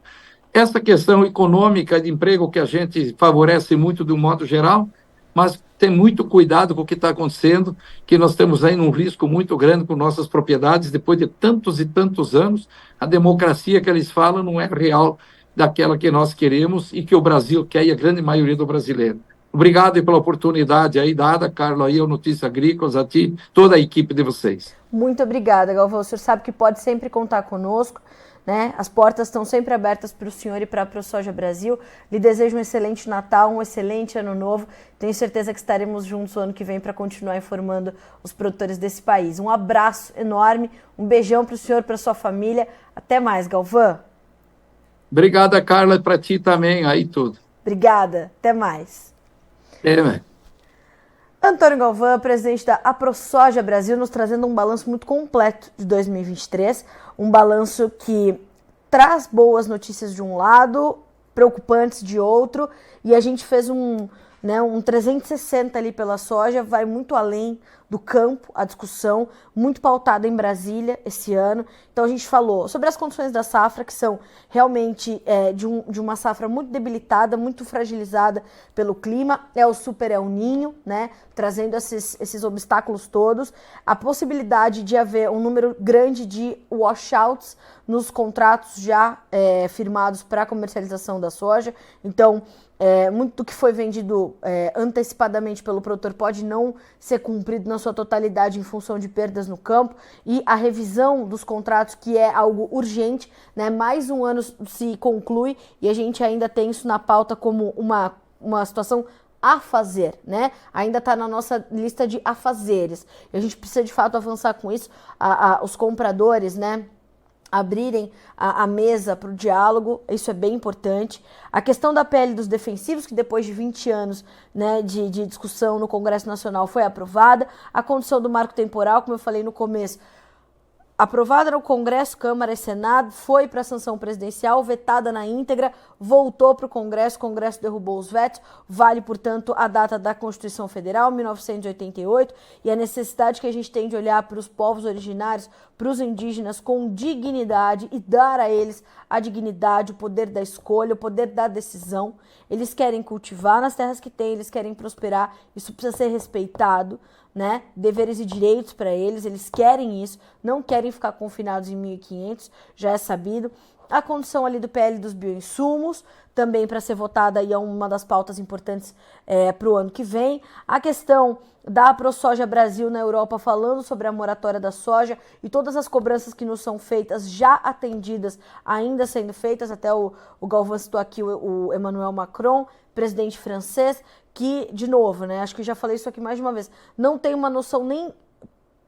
essa questão econômica de emprego que a gente favorece muito de um modo geral, mas tem muito cuidado com o que está acontecendo, que nós temos aí um risco muito grande com nossas propriedades, depois de tantos e tantos anos, a democracia que eles falam não é real daquela que nós queremos e que o Brasil quer e a grande maioria do brasileiro. Obrigado pela oportunidade aí dada, Carlos, aí ao Notícias Agrícolas, a ti, toda a equipe de vocês. Muito obrigada, Galvão. O senhor sabe que pode sempre contar conosco, né? As portas estão sempre abertas para o senhor e para a ProSoja Brasil. Lhe desejo um excelente Natal, um excelente Ano Novo. Tenho certeza que estaremos juntos o ano que vem para continuar informando os produtores desse país. Um abraço enorme, um beijão para o senhor, para sua família. Até mais, Galvão. Obrigada, Carla, para ti também, aí tudo. Obrigada, até mais. Antônio Galvão, presidente da ProSoja Brasil, nos trazendo um balanço muito completo de 2023, um balanço que traz boas notícias de um lado, preocupantes de outro, e a gente fez um 360 ali pela soja, vai muito além do campo, a discussão, muito pautada em Brasília esse ano. Então a gente falou sobre as condições da safra, que são realmente de uma safra muito debilitada, muito fragilizada pelo clima, o Super El Niño, né, trazendo esses obstáculos todos, a possibilidade de haver um número grande de washouts nos contratos já firmados para a comercialização da soja. Então, muito do que foi vendido antecipadamente pelo produtor pode não ser cumprido na sua totalidade em função de perdas no campo, e a revisão dos contratos, que é algo urgente, né? Mais um ano se conclui e a gente ainda tem isso na pauta como uma situação a fazer, né? Ainda está na nossa lista de afazeres. E a gente precisa de fato avançar com isso. Os compradores, né, abrirem a mesa para o diálogo, isso é bem importante. A questão da PL dos defensivos, que depois de 20 anos, né, de discussão no Congresso Nacional foi aprovada. A condição do marco temporal, como eu falei no começo, aprovada no Congresso, Câmara e Senado, foi para a sanção presidencial, vetada na íntegra, voltou para o Congresso derrubou os vetos, vale, portanto, a data da Constituição Federal, 1988, e a necessidade que a gente tem de olhar para os povos originários, para os indígenas com dignidade e dar a eles a dignidade, o poder da escolha, o poder da decisão. Eles querem cultivar nas terras que têm, eles querem prosperar, isso precisa ser respeitado, né? Deveres e direitos para eles querem isso, não querem ficar confinados em 1.500, já é sabido. A condição ali do PL dos bioinsumos, também para ser votada, e é uma das pautas importantes para o ano que vem. A questão da ProSoja Brasil na Europa, falando sobre a moratória da soja e todas as cobranças que nos são feitas, já atendidas, ainda sendo feitas. Até o Galvão citou aqui o Emmanuel Macron, presidente francês, que, de novo, né, acho que eu já falei isso aqui mais de uma vez, não tem uma noção nem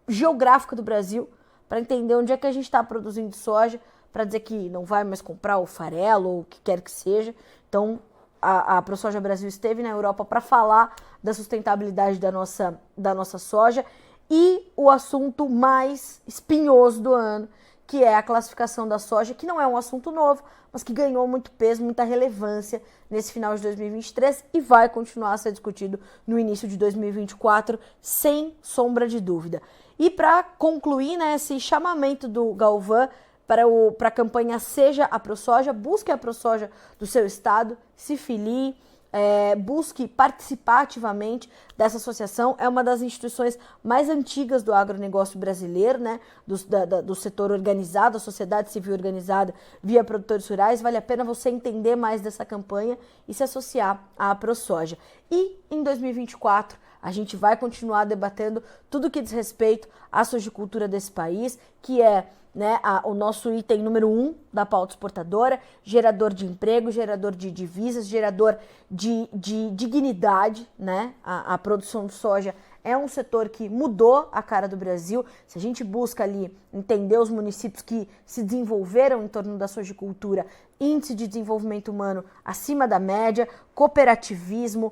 geográfica do Brasil para entender onde é que a gente está produzindo soja, para dizer que não vai mais comprar o farelo ou o que quer que seja. Então, a ProSoja Brasil esteve na Europa para falar da sustentabilidade da nossa soja. E o assunto mais espinhoso do ano, que é a classificação da soja, que não é um assunto novo, mas que ganhou muito peso, muita relevância nesse final de 2023 e vai continuar a ser discutido no início de 2024, sem sombra de dúvida. E para concluir, né, esse chamamento do Galvão para a campanha Seja a ProSoja, busque a ProSoja do seu estado, se filie, busque participar ativamente dessa associação. É uma das instituições mais antigas do agronegócio brasileiro, né? Do setor organizado, a sociedade civil organizada via produtores rurais. Vale a pena você entender mais dessa campanha e se associar à ProSoja. E em 2024 A gente vai continuar debatendo tudo que diz respeito à sojicultura desse país, que é, né, o nosso item número 1 da pauta exportadora, gerador de emprego, gerador de divisas, gerador de dignidade, né? A produção de soja é um setor que mudou a cara do Brasil. Se a gente busca ali entender os municípios que se desenvolveram em torno da sojicultura, índice de desenvolvimento humano acima da média, cooperativismo,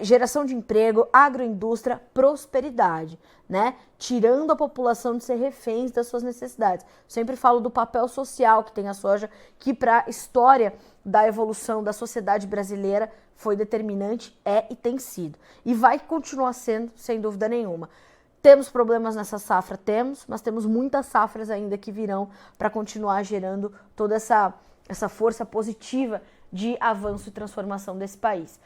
geração de emprego, agroindústria, prosperidade, né? Tirando a população de ser reféns das suas necessidades. Sempre falo do papel social que tem a soja, que para a história da evolução da sociedade brasileira foi determinante, é e tem sido. E vai continuar sendo, sem dúvida nenhuma. Temos problemas nessa safra? Temos, mas temos muitas safras ainda que virão para continuar gerando toda essa força positiva de avanço e transformação desse país.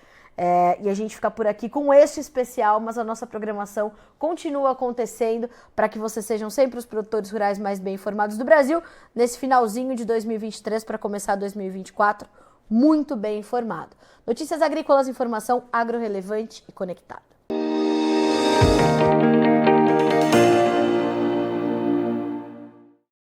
E a gente fica por aqui com este especial, mas a nossa programação continua acontecendo para que vocês sejam sempre os produtores rurais mais bem informados do Brasil, nesse finalzinho de 2023 para começar 2024 muito bem informado. Notícias agrícolas, informação agro-relevante e conectada.